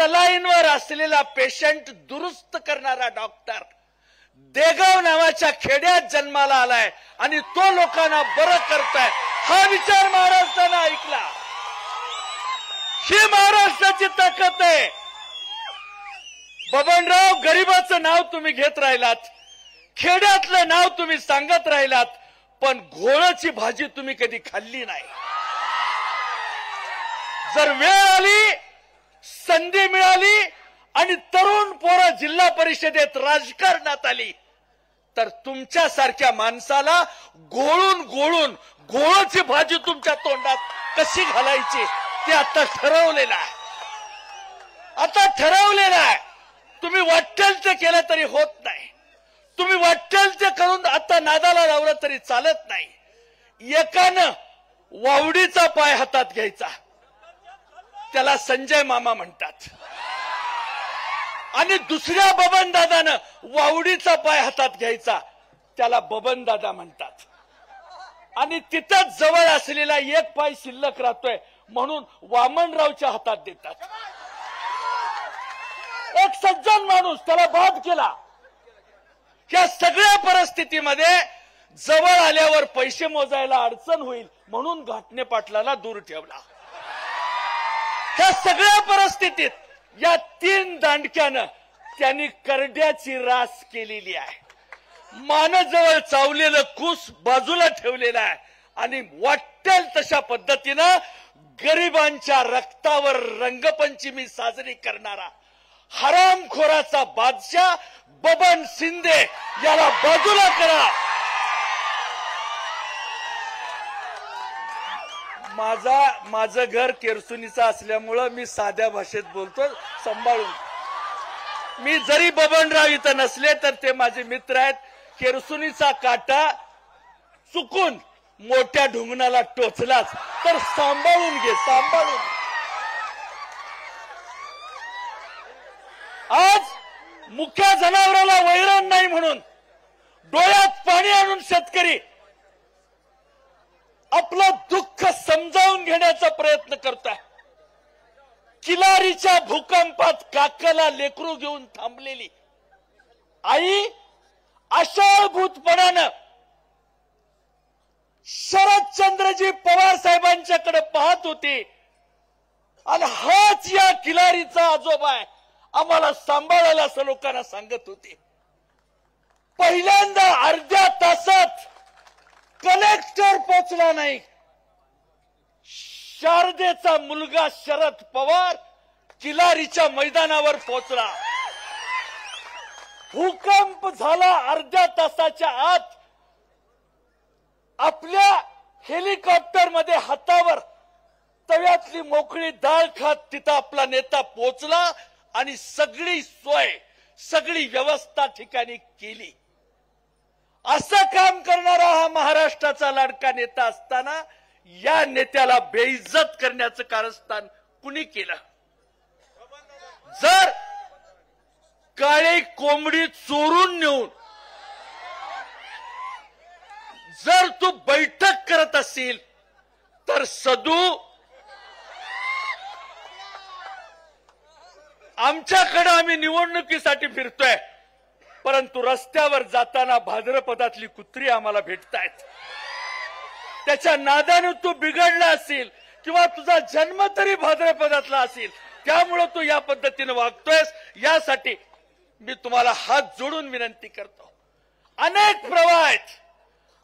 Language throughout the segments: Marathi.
सलाईनवर असलेला पेशंट दुरुस्त करणारा डॉक्टर देगाव नावाच्या खेड्यात जन्माला आलाय आणि तो लोकांना बरं करताय, हा विचार महाराष्ट्रानं ऐकला. ही महाराष्ट्राची ताकद आहे. बबनराव, गरिबाचं नाव तुम्ही घेत राहिलात, खेड्यातलं नाव तुम्ही सांगत राहिलात, पण घोळाची भाजी तुम्ही कधी खाल्ली नाही. जर वेळ आली, संधी मिळाली आणि तरुण पोरं जिल्हा परिषदेत राजकारणात आली तर तुमच्यासारख्या माणसाला घोळून घोळून घोळाची भाजी तुमच्या तोंडात कशी घालायची ते आता ठरवलेलं आहे. आता ठरवलेलं आहे. तुम्ही वाटेल ते केलं तरी होत नाही. तुम्ही वाटेल ते करून आता नादाला लावलं तरी चालत नाही. एकानं वावडीचा पाय हातात घ्यायचा, त्याला संजय मामा म्हणतात, आणि दुसऱ्या बबनदादानं वावडीचा पाय हातात घ्यायचा, त्याला बबनदादा म्हणतात. आणि तिथंच जवळ असलेला एक पाय शिल्लक राहतोय म्हणून वामनरावच्या हातात देतात. एक सज्जन माणूस, त्याला बाद केला. या सगळ्या परिस्थितीमध्ये जवळ आल्यावर पैसे मोजायला अडचण होईल म्हणून घाटणे पाटलाला दूर ठेवला. ह्या सगळ्या परिस्थितीत या 3 दांडक्यानं त्यांनी करड्याची रास केलेली आहे. मानजवळ चावलेलं कूस बाजूला ठेवलेलं आहे आणि वाटेल तशा पद्धतीनं गरिबांच्या रक्तावर रंगपंचमी साजरी करणारा हरामखोराचा बादशाह बबन शिंदे याला बाजूला करा. माझं घर केरसुनीचं असल्यामुळं मी साध्या भाषेत बोलतो, सांभाळून. मी जरी बबनराव इथं नसले तर ते माझे मित्र आहेत. केरसुनीचा काटा चुकून मोठ्या ढुंगणाला टोचलाच तर सांभाळून घे, सांभाळून. आज मुख्या जनावराला वैरण नाही म्हणून डोळ्यात पाणी आणून शेतकरी आपलं दुःख समजावून घेण्याचा प्रयत्न करतोय. किलारीच्या भूकंपात काकाला लेकरू घेऊन थांबलेली आई आशाभूतपणानं शरदचंद्रजी पवार साहेबांच्याकडे पाहत होती आणि हाच या किलारीचा आजोबा आहे, आम्हाला सांभाळायला असं लोकांना सांगत होते. पहिल्यांदा अर्ध्या तासात कलेक्टर पोचला नाही. शारदेचा मुलगा शरद पवार किलारीच्या मैदानावर पोचला. भूकंप झाला. अर्ध्या तासाच्या आत आपल्या हेलिकॉप्टर मध्ये हातावर तव्यातली मोकळी डाळ खात तिथं आपला नेता पोचला आणि सगळी सोय, सगळी व्यवस्था ठिकाणी केली. असं काम करणारा हा महाराष्ट्राचा लाडका नेता असताना या नेत्याला बेइज्जत करण्याचं कारस्थान कुणी केलं? जर काळी कोंबडी चोरून नेऊन जर तू बैठक करत असेल तर सदू आमच्याकडे आम्ही निवडणुकीसाठी फिरतोय, परंतु रस्त्यावर जाताना भाद्रपदातली कुत्री आम्हाला भेटतायत. त्याच्या नादाने तू बिघडला असेल किंवा तुझा जन्म तरी भाद्रपदातला असेल, त्यामुळे तू या पद्धतीने वागतोयस. यासाठी मी तुम्हाला हात जोडून विनंती करतो. अनेक प्रवाह आहेत,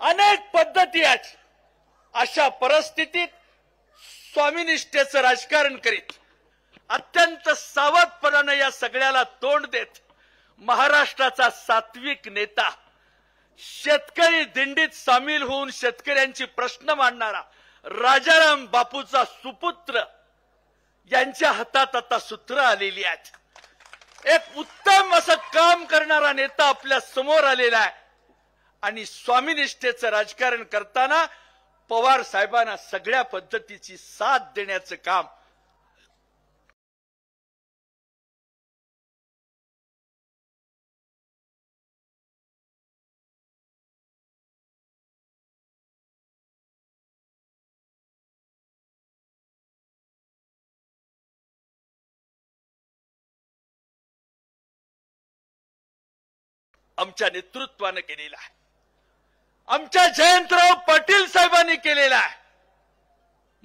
अनेक पद्धती आहेत. अशा परिस्थितीत स्वामीनिष्ठेचं राजकारण करीत अत्यंत सावधपणाने या सगळ्याला तोंड देत महाराष्ट्राचा सात्विक नेता, शेतकरी दिंडीत सामील होऊन शेतकऱ्यांची प्रश्न मांडणारा राजाराम बापूचा सुपुत्र यांच्या हातात आता सूत्र आलेली आहेत. एक उत्तम असं काम करणारा नेता आपल्या समोर आलेला आहे आणि स्वामीनिष्ठेचं राजकारण करताना पवार साहेबांना सगळ्या पद्धतीची साथ देण्याचं काम आमच्या नेतृत्वानं केलेला आहे, आमच्या जयंतराव पाटील साहेबांनी केलेला आहे.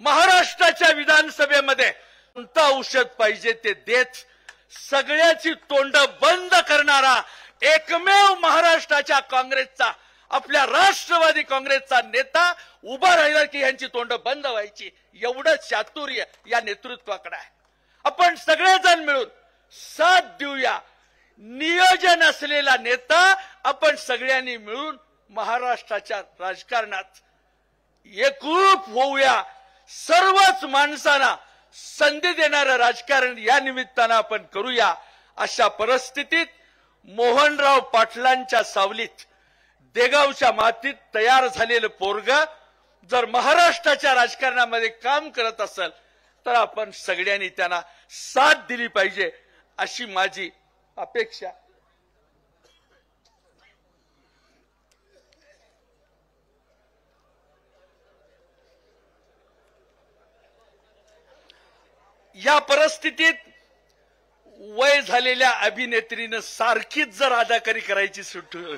महाराष्ट्राच्या विधानसभेमध्ये कोणतं औषध पाहिजे ते देत सगळ्याची तोंड बंद करणारा एकमेव महाराष्ट्राच्या काँग्रेसचा, आपल्या राष्ट्रवादी काँग्रेसचा नेता उभा राहिला की यांची तोंड बंद व्हायची. एवढं चातुर्य या नेतृत्वाकडे आहे. आपण सगळेजण मिळून साथ देऊया. नियोजन असलेला नेता आपण सगळ्यांनी मिळून महाराष्ट्राच्या राजकारणात एकरूप होऊया. सर्वच माणसांना संधी देणारं राजकारण या निमित्तानं आपण करूया. अशा परिस्थितीत मोहनराव पाटलांच्या सावलीत देगावच्या मातीत तयार झालेलं पोरग जर महाराष्ट्राच्या राजकारणामध्ये काम करत असेल तर आपण सगळ्यांनी त्यांना साथ दिली पाहिजे अशी माझी अपेक्षा. या परिस्थितीत वय झालेल्या अभिनेत्रीनं सारखीच जर अदाकारी करायची सुटू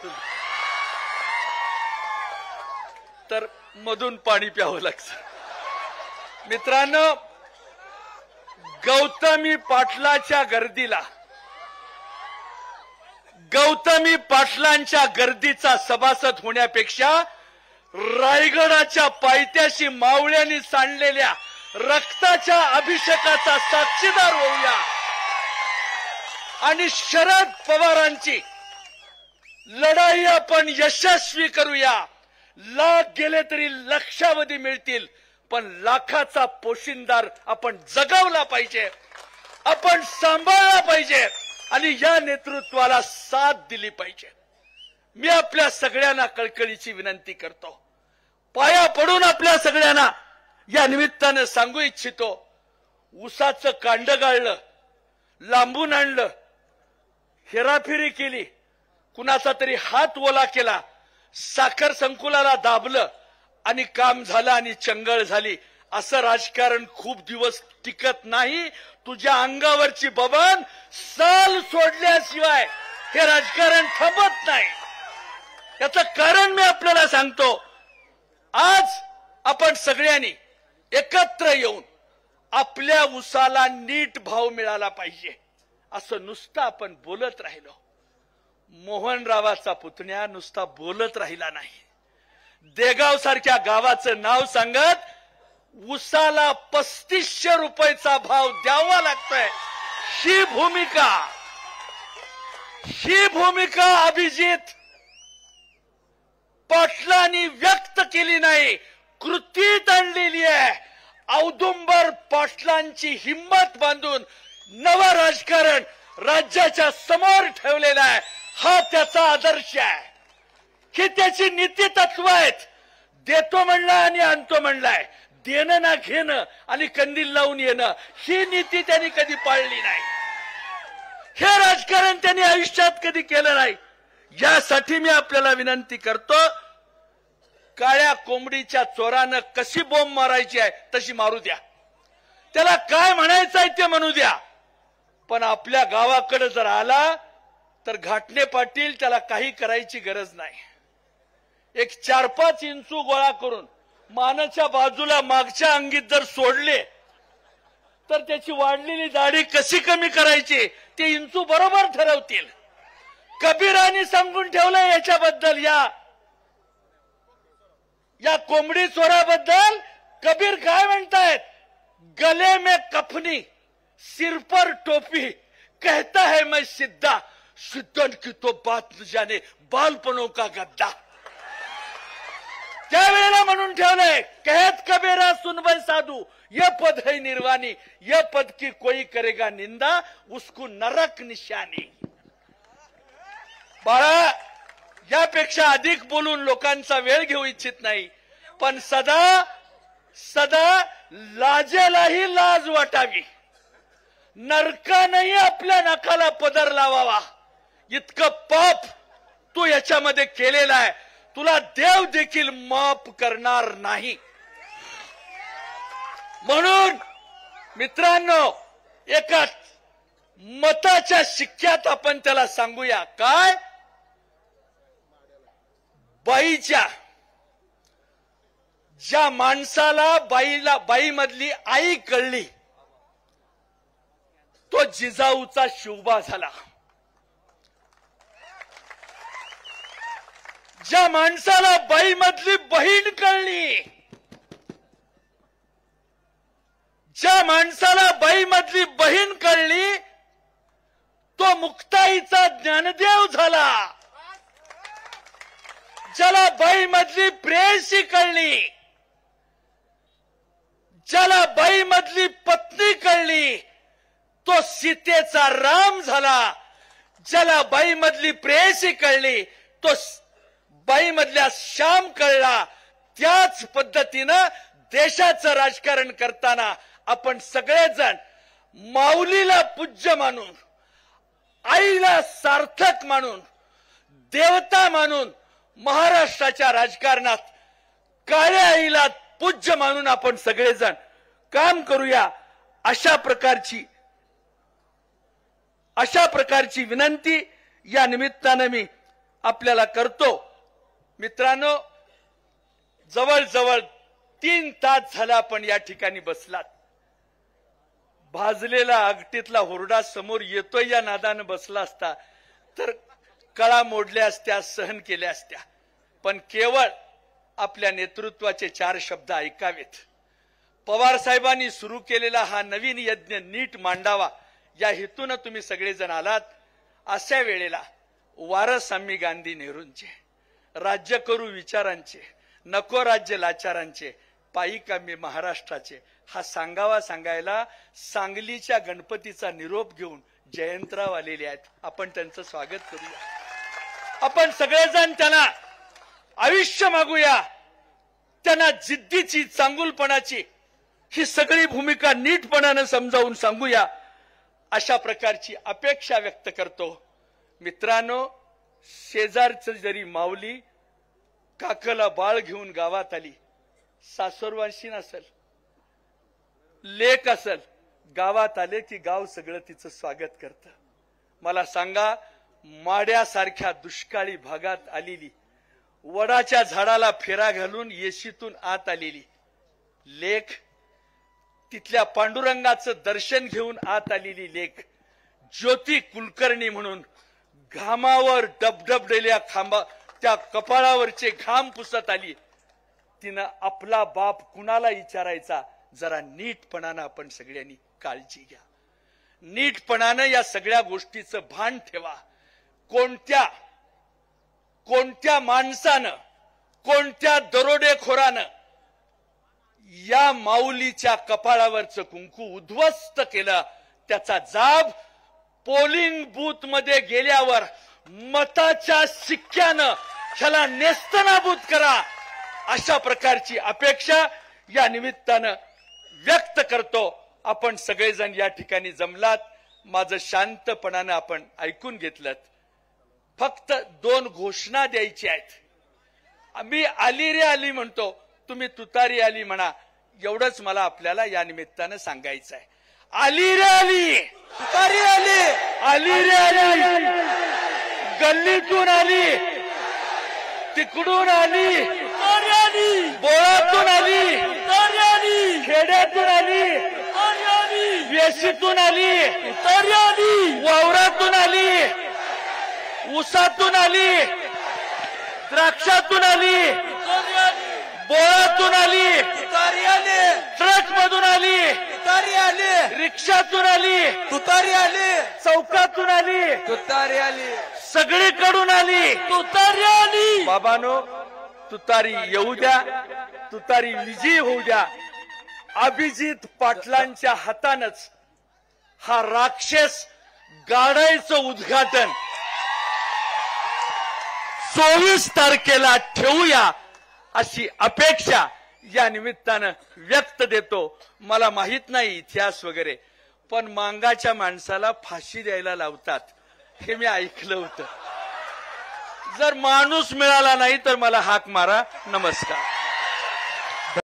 तर मधून पाणी प्यावं लागतं. मित्रांनो, गौतमी पाटलाच्या गर्दीचा सभासद होण्यापेक्षा रायगडाच्या पायथ्याशी मावळ्यांनी सांडलेल्या रक्ताच्या अभिषेकाचा साक्षीदार होऊया आणि शरद पवारांची लढाई आपण यशस्वी करूया. लाख गेले तरी लक्षावधी मिळतील, पण लाखाचा पोशिंदार आपण जगवला पाहिजे, आपण सांभाळला पाहिजे आणि या नेतृत्वाला साथ दिली पाहिजे. मी आपल्या सगळ्यांना कळकळीची विनंती करतो, पाया पडून आपल्या सगळ्यांना या निमित्तानं सांगू इच्छितो, ऊसाचं कांड गाळलं, लांबून आणलं, हेराफेरी केली, कुणाचा तरी हात ओला केला, साखर संकुलाला दाबलं आणि काम झालं आणि चंगळ झाली. असं राजकारण खूप दिवस टिकत नाही. तुझ्या अंगावरची बबन साल सोडल्याशिवाय हे राजकारण थांबत नाही. याचं कारण मी आपल्याला सांगतो. आज आपण सगळ्यांनी एकत्र येऊन आपल्या ऊसाला नीट भाव मिळाला पाहिजे असं नुसतं आपण बोलत राहिलो. मोहनरावाचा पुतण्या नुसता बोलत राहिला नाही. देगाव सारख्या गावाचं नाव सांगत ऊसाला 3500 रुपयाचा भाव द्यावा लागतोय. ही भूमिका अभिजित पाटलांनी व्यक्त केली नाही, कृतीत आणलेली आहे. औदुंबर पाटलांची हिंमत बांधून नवं राजकारण राज्याच्या समोर ठेवलेलं आहे. हा त्याचा आदर्श आहे, ही त्याची नीती तत्व आहेत. देतो म्हणलाय आणि आणतो म्हणलाय, देणं ना घेणं आणि कंदील लावून येणं, ही नीती त्यांनी कधी पाळली नाही. हे राजकारण त्यांनी आयुष्यात कधी केलं नाही. यासाठी मी आपल्याला विनंती करतो, काळ्या कोंबडीच्या चोरानं कशी बोंब मारायची आहे तशी मारू द्या, त्याला काय म्हणायचं आहे ते म्हणू द्या. पण आपल्या गावाकडे जर आला तर घाटणे पाटील त्याला काही करायची गरज नाही. एक 4-5 इंचू गोळा करून मानाच्या बाजूला मागच्या अंगीत जर सोडले तर त्याची वाढलेली दाढी कशी कमी करायची ते इंचू बरोबर ठरवतील. कबीरांनी सांगून ठेवलंय याच्याबद्दल, या कोंबडी चोराबद्दल कबीर काय म्हणतायत, गले में कफनी सिर पर टोपी कहता है मैं सिद्धा, सिद्धन की तो बात न जाने बालपनों का गद्दा. त्यावेळेला म्हणून ठेवलंय, कहत कबीरा सुनबय साधू ये पद है निर्वाणी, ये पद की कोई करेगा निंदा उसको नरक निशानी. बाळा, यापेक्षा अधिक बोलून लोकांचा वेळ घेऊ इच्छित नाही, पण सदा लाजेलाही लाज वाटावी, नरकानंही आपल्या नाकाला पदर लावावा. इतकं पाप तू याच्यामध्ये केलेलं आहे, तुला देव देखील माफ करणार नाही. म्हणून मित्रांनो, एका मताच्या शिक्क्यात आपण त्याला सांगूया, काय बाईच्या ज्या माणसाला बाईमधली आई कळली तो जिजाऊचा शिवबा झाला. ज्या माणसाला बाईमधली बहीण कळली, ज्या माणसाला बाईमधली बहीण कळली तो मुक्ताईचा ज्ञानदेव झाला. ज्याला बाईमधली प्रेयसी कळली, ज्याला बाईमधली पत्नी कळली तो सीतेचा राम झाला. ज्याला बाईमधली प्रेयसी कळली तो बाईमधल्या श्याम कळला. त्याच पद्धतीनं देशाचं राजकारण करताना आपण सगळेजण माऊलीला पूज्य मानून, आईला सार्थक मानून, देवता मानून महाराष्ट्राच्या राजकारणात काळ्या आईला पूज्य मानून आपण सगळेजण काम करूया. अशा प्रकारची विनंती या निमित्तानं मी आपल्याला करतो. मित्रांनो, जवळजवळ 3 तास झाला आपण या ठिकाणी बसलात. भाजलेला आगटीतला हुरडा समोर येतोय या नादानं बसला असता तर कळा मोडल्या असत्या, सहन केल्या असत्या. पण केवळ आपल्या नेतृत्वाचे 4 शब्द ऐकावेत. पवार साहेबांनी सुरू केलेला हा नवीन यज्ञ नीट मांडावा या हेतून तुम्ही सगळेजण आलात. अशा वेळेला वारस आम्ही गांधी नेहरूंचे, राज्य करू विचारांचे, नको राज्य लाचारांचे, पायिक आम्ही महाराष्ट्राचे हा सांगायला सांगलीच्या गणपतीचा निरोप घेऊन जयंतराव आलेले आहेत. आपण त्यांचं स्वागत करूया. आपण सगळेजण त्यांना आयुष्य मागूया. त्यांना जिद्दीची, चांगुलपणाची ही सगळी भूमिका नीटपणानं समजावून सांगूया अशा प्रकारची अपेक्षा व्यक्त करतो. मित्रांनो, शेजारचं जरी माऊली काकला बाळ घेऊन गावात आली, सासरवाशी नसेल, लेक असेल, गावात आले की गाव सगळं तिचं स्वागत करतं. मला सांगा, माड्यासारख्या दुष्काळी भागात आलेली, वडाच्या झाडाला फेरा घालून येशीतून आत आलेली लेक, तिथल्या पांडुरंगाचं दर्शन घेऊन आत आलेली लेक, ज्योती कुलकर्णी म्हणून घामावर डबडबलेल्या त्या कपाळावरचे घाम पुसत आली. तिनं आपला बाप कुणाला विचारायचा, जरा नीटपणानं आपण सगळ्यांनी काळजी घ्या. नीटपणानं या सगळ्या गोष्टीचं भान ठेवा. कोणत्या माणसानं, कोणत्या दरोडेखोरानं या माऊलीच्या कपाळावरचं कुंकू उद्ध्वस्त केलं, त्याचा जाब पोलिंग बूथ मध्ये गेल्यावर मताच्या शिक्क्यानं ह्याला नेस्तनाबूत करा. अशा प्रकारची अपेक्षा या निमित्तानं व्यक्त करतो. आपण सगळेजण या ठिकाणी जमलात, माझं शांतपणानं आपण ऐकून घेतलं. फक्त 2 घोषणा द्यायची आहेत. आम्ही आली रे आली म्हणतो, तुम्ही तुतारी आली म्हणा, एवढंच मला आपल्याला या निमित्तानं सांगायचं आहे. आली रे आली, तुतारी आली, आली रे आली, गल्लीतून आली, तिकडून आली, बोळातून आली, खेड्यातून आली, वेशीतून आली, वावरातून आली, ऊसातून आली, द्राक्षातून आली, बोळातून आली, ट्रक मधून आली, रिक्षातून आली, तुतारी आली, चौकातून आली, तुतारी आली, सगळीकडून आली, तुतारी आली. बाबानो, तुतारी येऊ द्या, तुतारी विजयी होऊ द्या. अभिजित पाटलांच्या हातानच हा राक्षस गाडायचं उद्घाटन 24 तारखेला ठेवूया अशी अपेक्षा या निमित्तानं व्यक्त देतो. मला माहित नाही इतिहास वगैरे, पण मांगाच्या माणसाला फाशी द्यायला लावतात हे मी ऐकलं होतं. जर माणूस मिळाला नाही तर मला हाक मारा. नमस्कार.